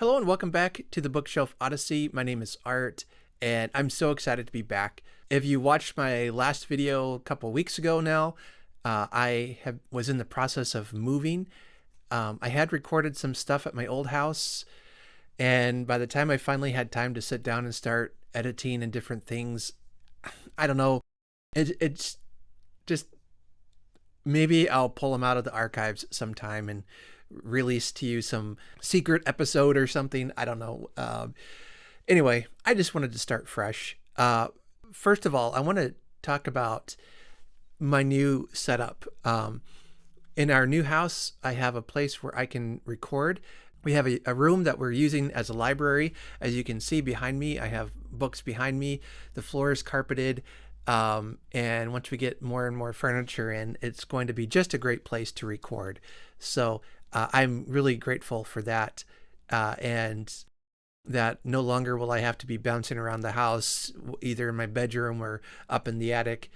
Hello and welcome back to the Bookshelf Odyssey. My name is Art and I'm so excited to be back. If you watched my last video a couple weeks ago now, was in the process of moving. I had recorded some stuff at my old house, and by the time I finally had time to sit down and start editing and different things, I don't know, it's just, maybe I'll pull them out of the archives sometime and release to you some secret episode or something. I don't know. Anyway, I just wanted to start fresh. First of all, I want to talk about my new setup. In our new house, I have a place where I can record. We have a room that we're using as a library. As you can see behind me, I have books behind me. The floor is carpeted. And once we get more and more furniture in, it's going to be just a great place to record. So I'm really grateful for that. And that no longer will I have to be bouncing around the house, either in my bedroom or up in the attic,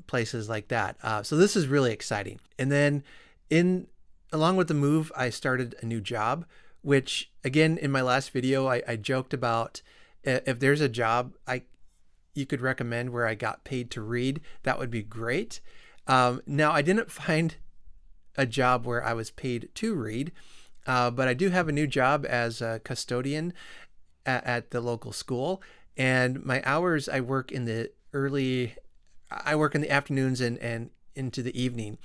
places like that. So this is really exciting. And then along with the move, I started a new job, which again, in my last video, I joked about if there's a job you could recommend where I got paid to read, that would be great. Now, I didn't find a job where I was paid to read, but I do have a new job as a custodian at the local school. And my hours, I work in the afternoons and into the evening.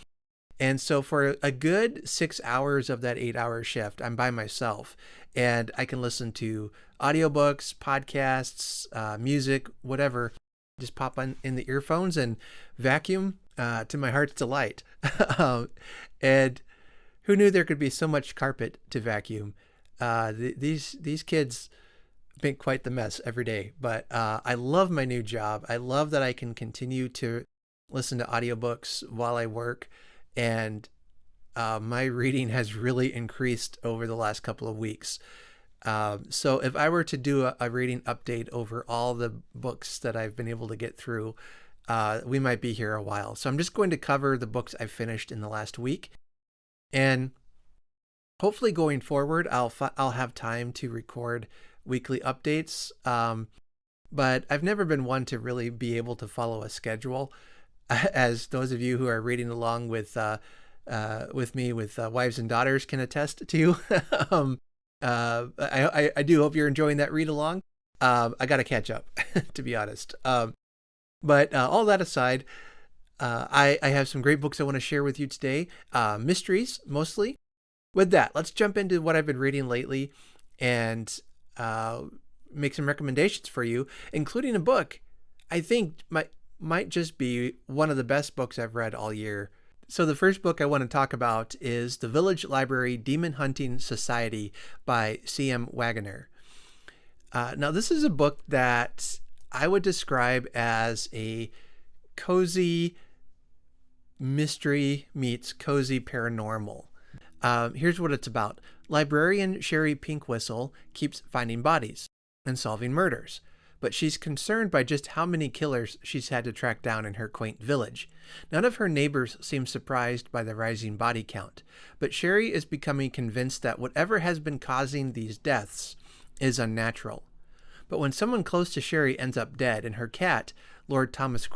And so for a good 6 hours of that 8-hour shift, I'm by myself and I can listen to audiobooks, podcasts, music, whatever. Just pop in the earphones and vacuum to my heart's delight. And who knew there could be so much carpet to vacuum? These kids make quite the mess every day. But I love my new job. I love that I can continue to listen to audiobooks while I work. And my reading has really increased over the last couple of weeks. So if I were to do a reading update over all the books that I've been able to get through, we might be here a while. So I'm just going to cover the books I've finished in the last week. And hopefully going forward, I'll have time to record weekly updates. But I've never been one to really be able to follow a schedule. As those of you who are reading along with me with wives and daughters can attest to. I do hope you're enjoying that read along. I got to catch up, to be honest. But all that aside, I have some great books I want to share with you today. Mysteries, mostly. With that, let's jump into what I've been reading lately and make some recommendations for you, including a book I think might just be one of the best books I've read all year. So the first book I want to talk about is The Village Library Demon Hunting Society by C.M. Waggoner. Now, this is a book that I would describe as a cozy mystery meets cozy paranormal. Here's what it's about. Librarian Sherry Pinkwhistle keeps finding bodies and solving murders, but she's concerned by just how many killers she's had to track down in her quaint village. None of her neighbors seem surprised by the rising body count, but Sherry is becoming convinced that whatever has been causing these deaths is unnatural. But when someone close to Sherry ends up dead and her cat, Lord Thomas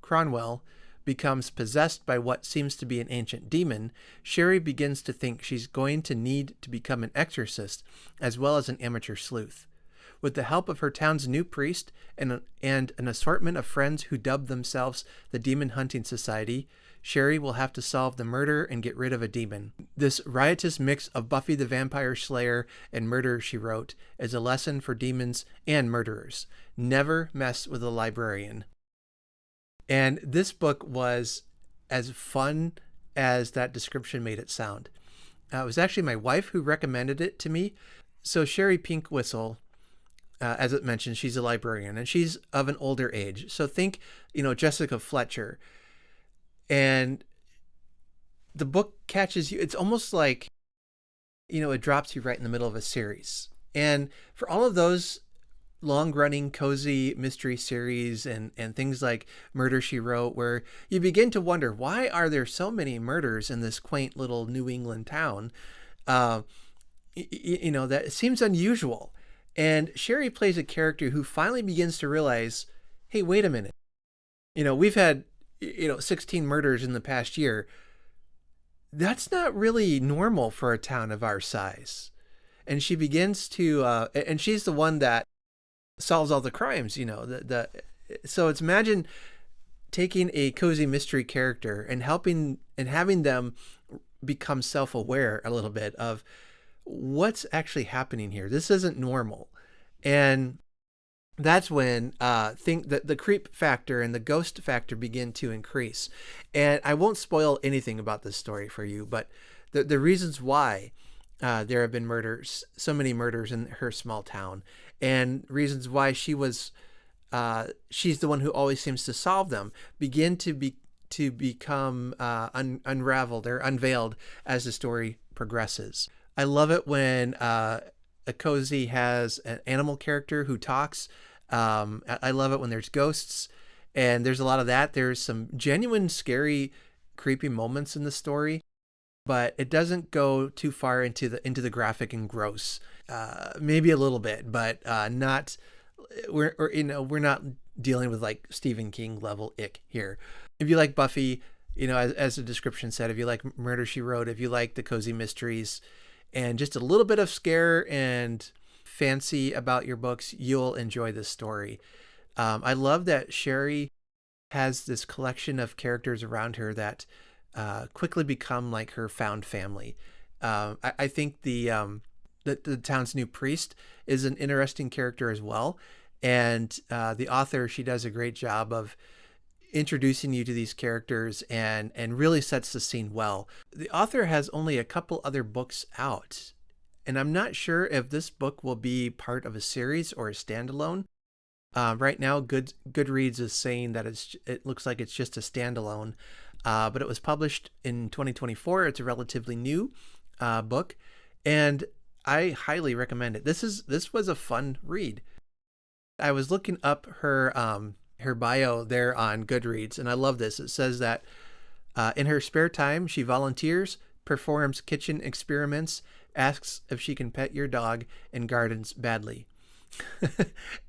Cronwell, becomes possessed by what seems to be an ancient demon, Sherry begins to think she's going to need to become an exorcist as well as an amateur sleuth. With the help of her town's new priest and an assortment of friends who dub themselves the Demon Hunting Society, Sherry will have to solve the murder and get rid of a demon. This riotous mix of Buffy the Vampire Slayer and Murder, She Wrote, is a lesson for demons and murderers. Never mess with a librarian. And this book was as fun as that description made it sound. It was actually my wife who recommended it to me. So Sherry Pinkwhistle, as it mentioned, she's a librarian and she's of an older age. So think, Jessica Fletcher. And the book catches you. It's almost like, it drops you right in the middle of a series. And for all of those long-running cozy mystery series and things like Murder, She Wrote, where you begin to wonder, why are there so many murders in this quaint little New England town? you know, that seems unusual. And Sherry plays a character who finally begins to realize, hey, wait a minute. You know, we've had, 16 murders in the past year. That's not really normal for a town of our size. And she begins to, and she's the one that solves all the crimes, so it's imagine taking a cozy mystery character and helping and having them become self-aware a little bit of what's actually happening here. This isn't normal. And that's when think that the creep factor and the ghost factor begin to increase. And I won't spoil anything about this story for you, but the reasons why there have been murders, so many murders in her small town, and reasons why she's the one who always seems to solve them, begin to become unraveled or unveiled as the story progresses. I love it when a cozy has an animal character who talks. I love it when there's ghosts, and there's a lot of that. There's some genuine, scary, creepy moments in the story, but it doesn't go too far into the graphic and gross. Maybe a little bit, but not. We're not dealing with like Stephen King level ick here. If you like Buffy, as the description said, if you like Murder, She Wrote, if you like the cozy mysteries, and just a little bit of scare and fancy about your books, you'll enjoy this story. I love that Sherry has this collection of characters around her that quickly become like her found family. I think the town's new priest is an interesting character as well. And the author, she does a great job of introducing you to these characters and really sets the scene well. The author has only a couple other books out, and I'm not sure if this book will be part of a series or a standalone. Right now, Goodreads is saying that it looks like it's just a standalone, but it was published in 2024. It's a relatively new book, and I highly recommend it. This was a fun read. I was looking up her bio there on Goodreads, and I love this. It says that in her spare time, she volunteers, performs kitchen experiments, asks if she can pet your dog, and gardens badly.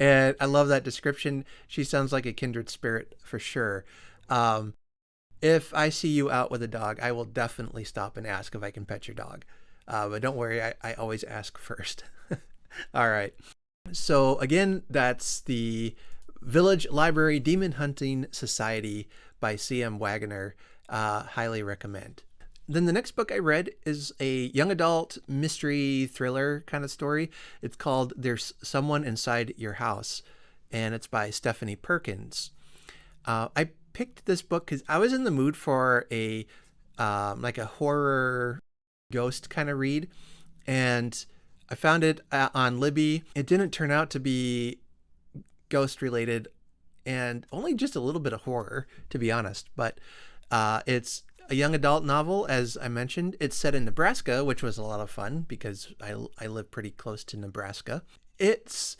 And I love that description. She sounds like a kindred spirit for sure. If I see you out with a dog, I will definitely stop and ask if I can pet your dog. But don't worry, I always ask first. All right. So again, that's the Village Library Demon Hunting Society by C.M. Waggoner. Highly recommend. Then the next book I read is a young adult mystery thriller kind of story. It's called There's Someone Inside Your House, and it's by Stephanie Perkins. I picked this book because I was in the mood for a horror ghost kind of read, and I found it on Libby. It didn't turn out to be ghost related, and only just a little bit of horror, to be honest. But it's a young adult novel, as I mentioned. It's set in Nebraska, which was a lot of fun because I live pretty close to Nebraska. It's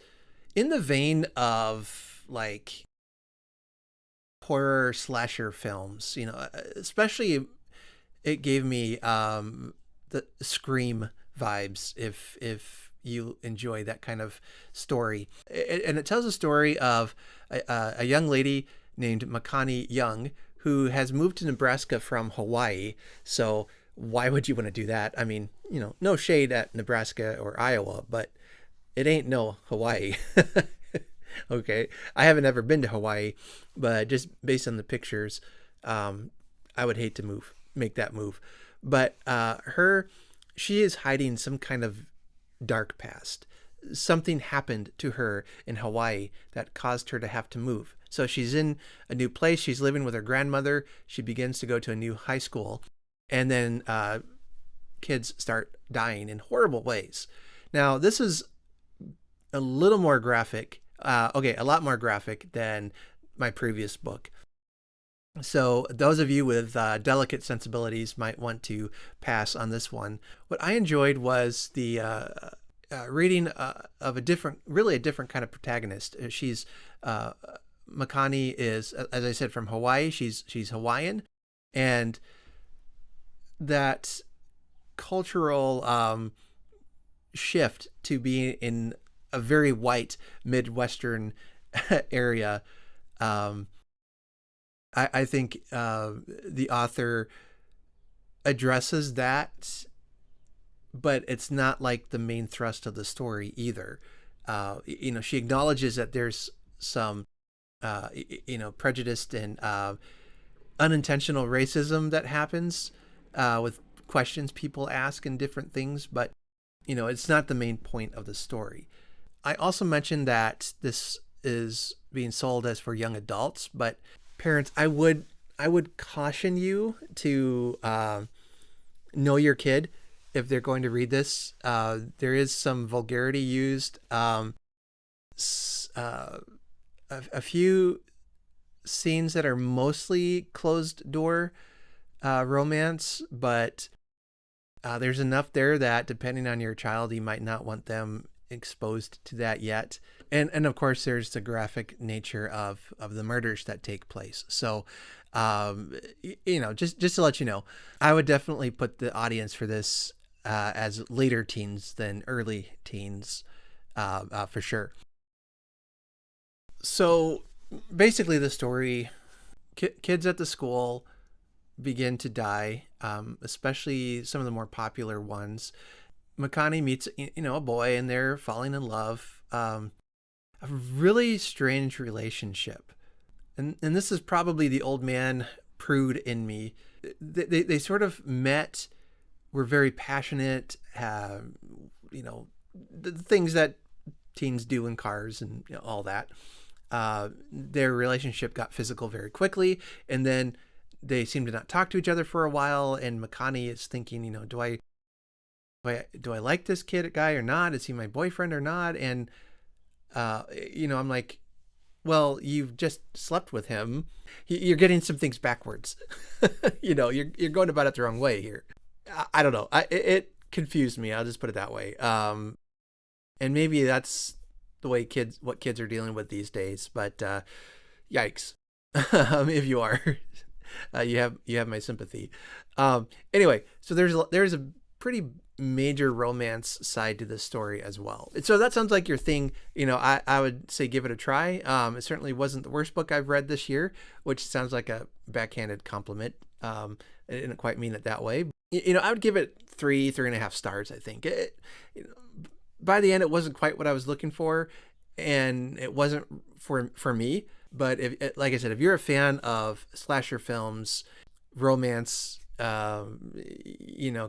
in the vein of like horror slasher films, especially it gave me the Scream vibes if you enjoy that kind of story. And it tells a story of a young lady named Makani Young who has moved to Nebraska from Hawaii. So why would you want to do that? I mean, no shade at Nebraska or Iowa, but it ain't no Hawaii. Okay. I haven't ever been to Hawaii, but just based on the pictures, I would hate to make that move. But she is hiding some kind of dark past. Something happened to her in Hawaii that caused her to have to move. So she's in a new place. She's living with her grandmother. She begins to go to a new high school. And then kids start dying in horrible ways. Now, this is a little more graphic. A lot more graphic than my previous book. So those of you with delicate sensibilities might want to pass on this one. What I enjoyed was the reading of a different kind of protagonist. She's Makani is, as I said, from Hawaii. She's Hawaiian, and that cultural shift to being in a very white Midwestern area. I think the author addresses that, but it's not like the main thrust of the story either. She acknowledges that there's some, prejudiced and unintentional racism that happens with questions people ask and different things, but it's not the main point of the story. I also mentioned that this is being sold as for young adults, but parents, I would caution you to know your kid if they're going to read this. There is some vulgarity used, a few scenes that are mostly closed door romance, but there's enough there that depending on your child, you might not want them exposed to that yet. And of course, there's the graphic nature of the murders that take place. So, just to let you know, I would definitely put the audience for this as later teens than early teens, for sure. So basically the story, kids at the school begin to die, especially some of the more popular ones. Makani meets, a boy, and they're falling in love. A really strange relationship. And this is probably the old man prude in me. They sort of met, were very passionate, the things that teens do in cars and all that. Their relationship got physical very quickly, and then they seem to not talk to each other for a while, and Makani is thinking, do I like this guy or not? Is he my boyfriend or not? And I'm like, well, you've just slept with him. You're getting some things backwards. You're going about it the wrong way here. I don't know. It confused me. I'll just put it that way. And maybe that's the way what kids are dealing with these days. But yikes, if you are, you have my sympathy. Anyway, so there's a pretty major romance side to this story as well. So that sounds like your thing. I would say give it a try. It certainly wasn't the worst book I've read this year, which sounds like a backhanded compliment. I didn't quite mean it that way. I would give it 3.5 stars. I think by the end, it wasn't quite what I was looking for, and it wasn't for me. But like I said, if you're a fan of slasher films, romance,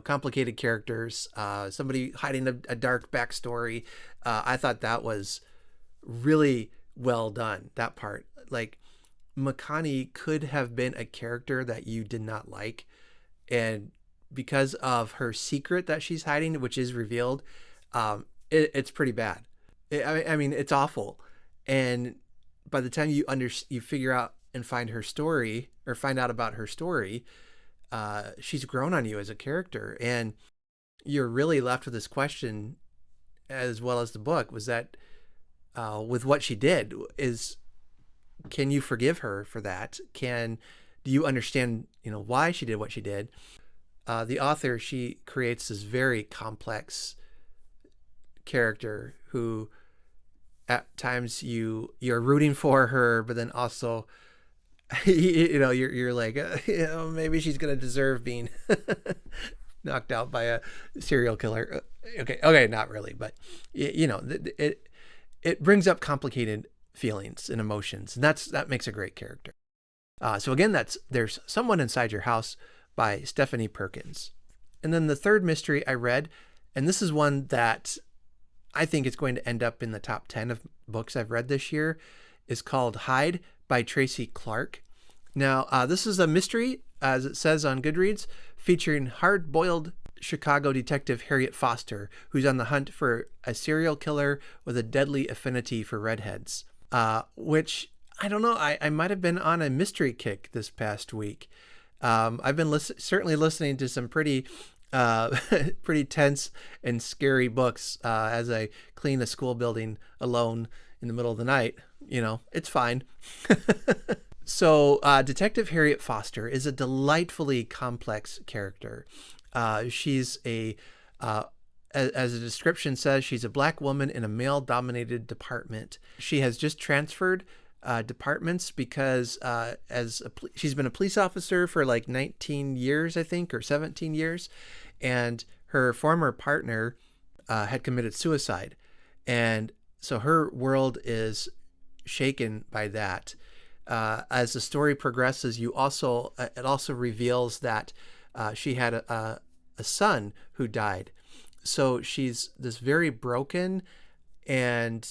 complicated characters, somebody hiding a dark backstory, I thought that was really well done. That part, like, Makani could have been a character that you did not like, and because of her secret that she's hiding, which is revealed, it's pretty bad. I mean, it's awful. And by the time you figure out and find her story, or find out about her story, she's grown on you as a character, and you're really left with this question, as well as the book, was that with what she did, can you forgive her for that? Do you understand why she did what she did? The author, she creates this very complex character who at times you're rooting for her, but then also you're like, maybe she's gonna deserve being knocked out by a serial killer. Okay, not really, but it brings up complicated feelings and emotions, and that makes a great character. So again, There's Someone Inside Your House by Stephanie Perkins. And then the third mystery I read, and this is one that I think is going to end up in the top 10 of books I've read this year, is called Hide by Tracy Clark. Now, this is a mystery, as it says on Goodreads, featuring hard-boiled Chicago detective Harriet Foster, who's on the hunt for a serial killer with a deadly affinity for redheads. Which, I don't know, I might have been on a mystery kick this past week. I've been certainly listening to some pretty tense and scary books as I clean a school building alone in the middle of the night. It's fine. So Detective Harriet Foster is a delightfully complex character. She's a as the description says, she's a black woman in a male-dominated department. She has just transferred departments because she's been a police officer for like 19 years, I think, or 17 years, and her former partner had committed suicide, and so her world is shaken by that. As the story progresses, it also reveals that she had a son who died. So she's this very broken and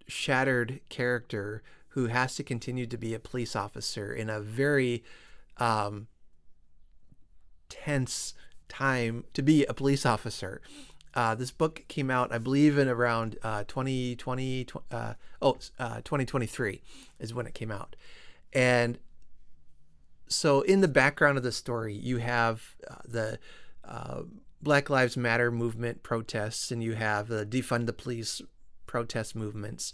shattered character who has to continue to be a police officer in a very tense time to be a police officer. This book came out, I believe, in around 2023 is when it came out. And so in the background of the story, you have the Black Lives Matter movement protests, and you have the defund the police protest movements.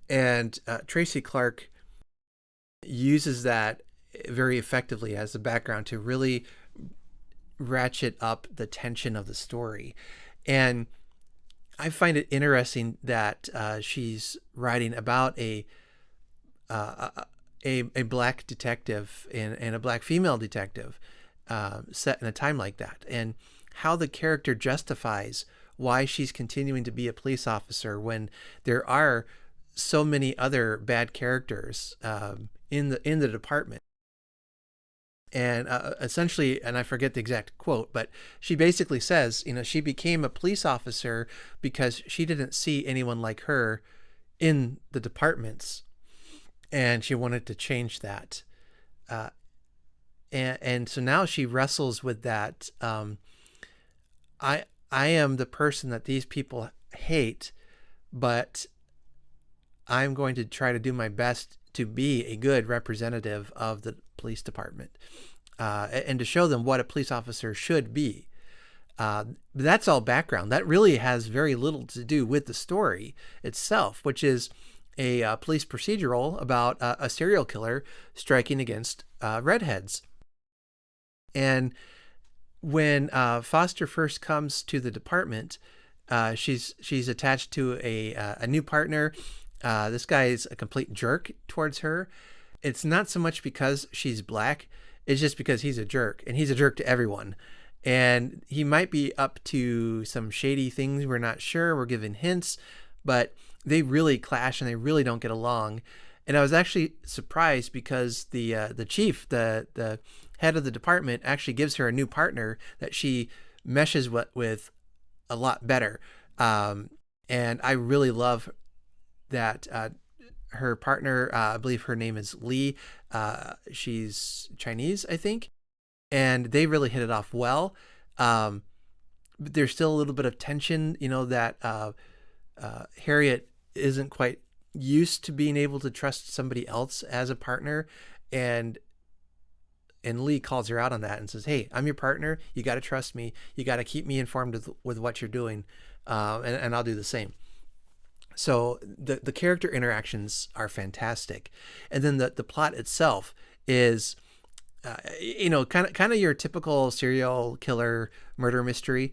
And Tracy Clark uses that very effectively as the background to really ratchet up the tension of the story. And I find it interesting that she's writing about a black detective and a black female detective set in a time like that, and how the character justifies why she's continuing to be a police officer when there are so many other bad characters in the department. And essentially, and I forget the exact quote, but she basically says, she became a police officer because she didn't see anyone like her in the departments, and she wanted to change that. And so now she wrestles with that. I am the person that these people hate, but I'm going to try to do my best to be a good representative of the police department and to show them what a police officer should be. That's all background. That really has very little to do with the story itself, which is a police procedural about a serial killer striking against redheads. And when Foster first comes to the department, she's attached to a new partner. This guy is a complete jerk towards her. It's not so much because she's black. It's just because he's a jerk, and he's a jerk to everyone. And he might be up to some shady things. We're not sure. We're given hints, but they really clash and they really don't get along. And I was actually surprised because the chief, the head of the department, actually gives her a new partner that she meshes with a lot better. And I really love that her partner, I believe her name is Lee. She's Chinese, I think. And they really hit it off well. But there's still a little bit of tension, that Harriet isn't quite used to being able to trust somebody else as a partner. And Lee calls her out on that and says, hey, I'm your partner. You got to trust me. You got to keep me informed with what you're doing. And I'll do the same. So the character interactions are fantastic. And then the plot itself is, kind of your typical serial killer murder mystery.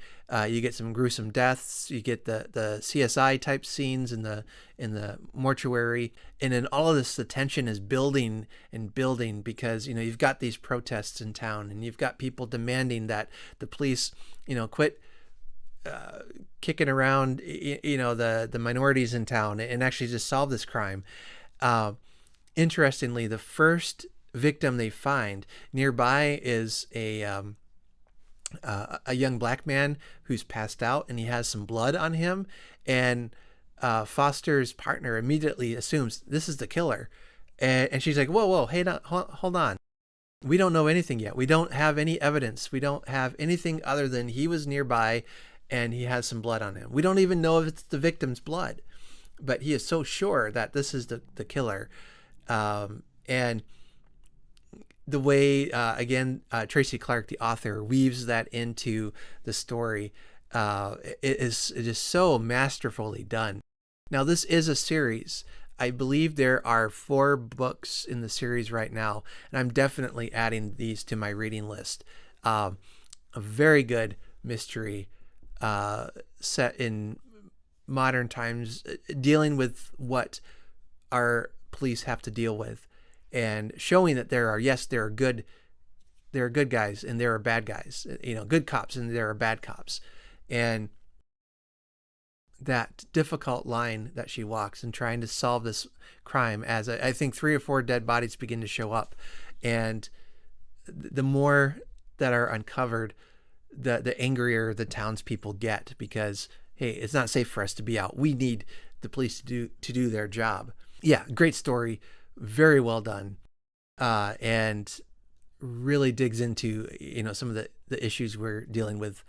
You get some gruesome deaths. You get the CSI type scenes in the mortuary. And then all of this, the tension is building and building because, you've got these protests in town and you've got people demanding that the police, quit kicking around, the minorities in town and actually just solve this crime. Interestingly, the first victim they find nearby is a young black man who's passed out and he has some blood on him, and Foster's partner immediately assumes this is the killer, and she's like, whoa, hey, hold on. We don't know anything yet. We don't have any evidence. We don't have anything other than he was nearby and he has some blood on him. We don't even know if it's the victim's blood, but he is so sure that this is the killer. And the way, Tracy Clark, the author, weaves that into the story, it is just so masterfully done. Now, this is a series. I believe there are 4 books in the series right now, and I'm definitely adding these to my reading list. A very good mystery set in modern times, dealing with what our police have to deal with, and showing that there are good guys and there are bad guys, good cops and there are bad cops, and that difficult line that she walks in trying to solve this crime, as I think 3 or 4 dead bodies begin to show up, and the more that are uncovered, the angrier the townspeople get, because hey, it's not safe for us to be out. We need the police to do their job. Yeah, great story, very well done, and really digs into some of the issues we're dealing with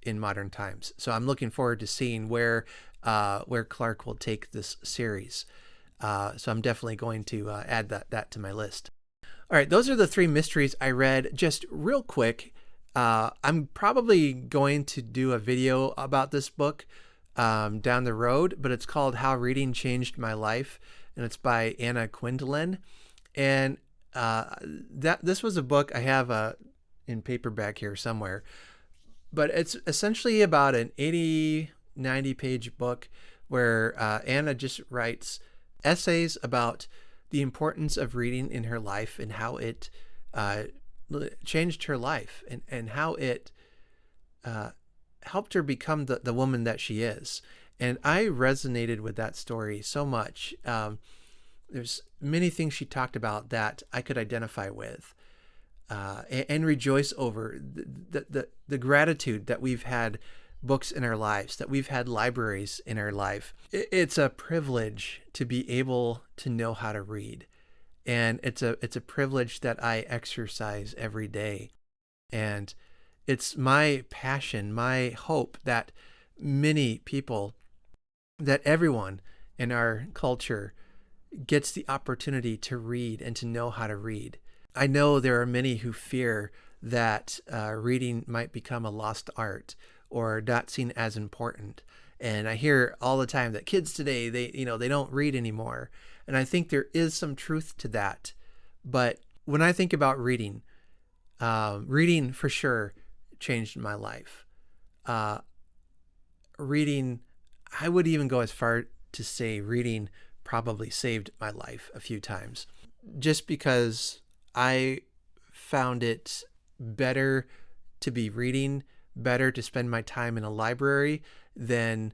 in modern times. So I'm looking forward to seeing where Clark will take this series. So I'm definitely going to add that to my list. All right, those are the 3 mysteries I read. Just real quick, I'm probably going to do a video about this book down the road, but it's called How Reading Changed My Life, and it's by Anna Quindlen. And this was a book I have in paperback here somewhere, but it's essentially about an 80-90 page book where Anna just writes essays about the importance of reading in her life and how it changed her life, and how it helped her become the woman that she is. And I resonated with that story so much. There's many things she talked about that I could identify with, and rejoice over the gratitude that we've had books in our lives, that we've had libraries in our life. It's a privilege to be able to know how to read. And it's a privilege that I exercise every day. And it's my passion, my hope that many people, that everyone in our culture gets the opportunity to read and to know how to read. I know there are many who fear that reading might become a lost art or not seen as important. And I hear all the time that kids today, they don't read anymore. And I think there is some truth to that. But when I think about reading, reading for sure changed my life. Reading, I would even go as far to say reading probably saved my life a few times, just because I found it better to be reading, better to spend my time in a library than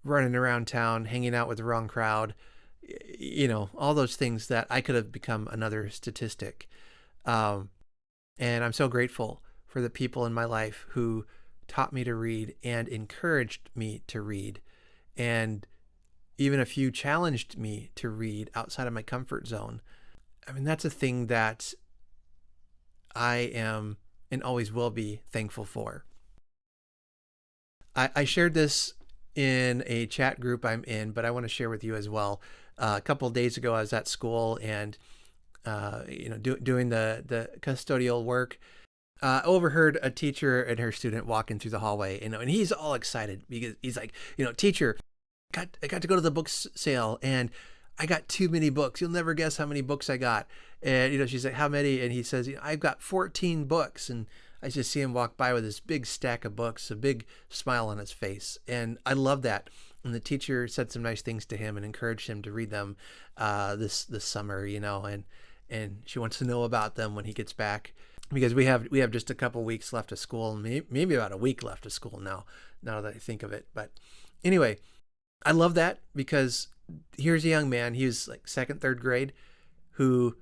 running around town, hanging out with the wrong crowd, all those things that I could have become another statistic. And I'm so grateful for the people in my life who taught me to read and encouraged me to read. And even a few challenged me to read outside of my comfort zone. I mean, that's a thing that I am and always will be thankful for. I shared this in a chat group I'm in, but I want to share with you as well. A couple of days ago, I was at school and doing the custodial work. Overheard a teacher and her student walking through the hallway, and he's all excited because he's like, teacher, I got to go to the book sale and I got too many books. You'll never guess how many books I got. And she's like, how many? And he says, I've got 14 books. And I just see him walk by with this big stack of books, a big smile on his face. And I love that. And the teacher said some nice things to him and encouraged him to read them this summer, and she wants to know about them when he gets back, because we have just a couple weeks left of school, and maybe about a week left of school now that I think of it. But anyway, I love that, because here's a young man, he was like 2nd, 3rd grade, who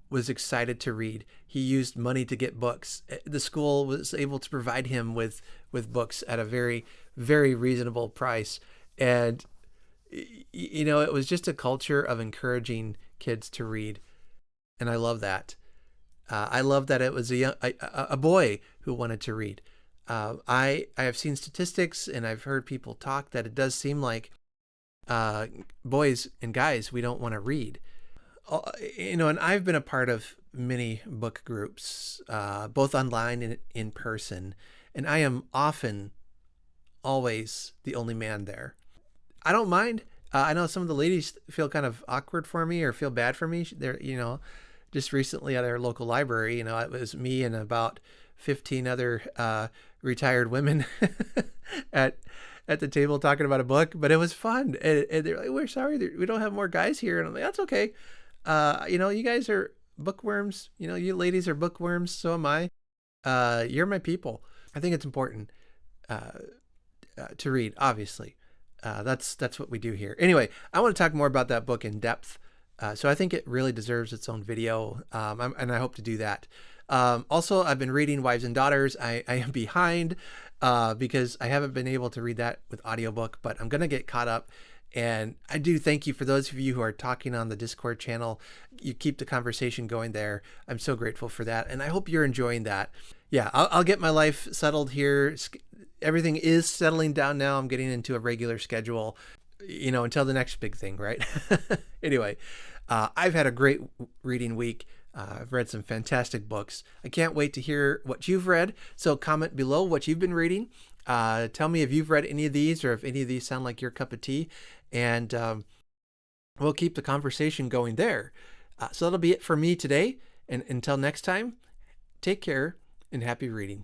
was excited to read. He used money to get books. The school was able to provide him with books at a very, very reasonable price. And, it was just a culture of encouraging kids to read. And I love that. I love that it was a boy who wanted to read. I have seen statistics and I've heard people talk that it does seem like boys and guys, we don't want to read. And I've been a part of many book groups, both online and in person, and I am often, always the only man there. I don't mind. I know some of the ladies feel kind of awkward for me or feel bad for me. They're, just recently at our local library, it was me and about 15 other retired women at the table talking about a book, but it was fun. And they're like, "We're sorry, we don't have more guys here." And I'm like, "That's okay. You guys are bookworms. You ladies are bookworms. So am I. You're my people." I think it's important to read, obviously. That's what we do here. Anyway, I want to talk more about that book in depth. So I think it really deserves its own video, and I hope to do that. Also, I've been reading Wives and Daughters. I am behind because I haven't been able to read that with audiobook, but I'm going to get caught up. And I do thank you for those of you who are talking on the Discord channel. You keep the conversation going there. I'm so grateful for that, and I hope you're enjoying that. Yeah, I'll get my life settled here. Everything is settling down now. I'm getting into a regular schedule, until the next big thing, right? Anyway, I've had a great reading week. I've read some fantastic books. I can't wait to hear what you've read. So comment below what you've been reading. Tell me if you've read any of these or if any of these sound like your cup of tea. And we'll keep the conversation going there. So that'll be it for me today. And until next time, take care and happy reading.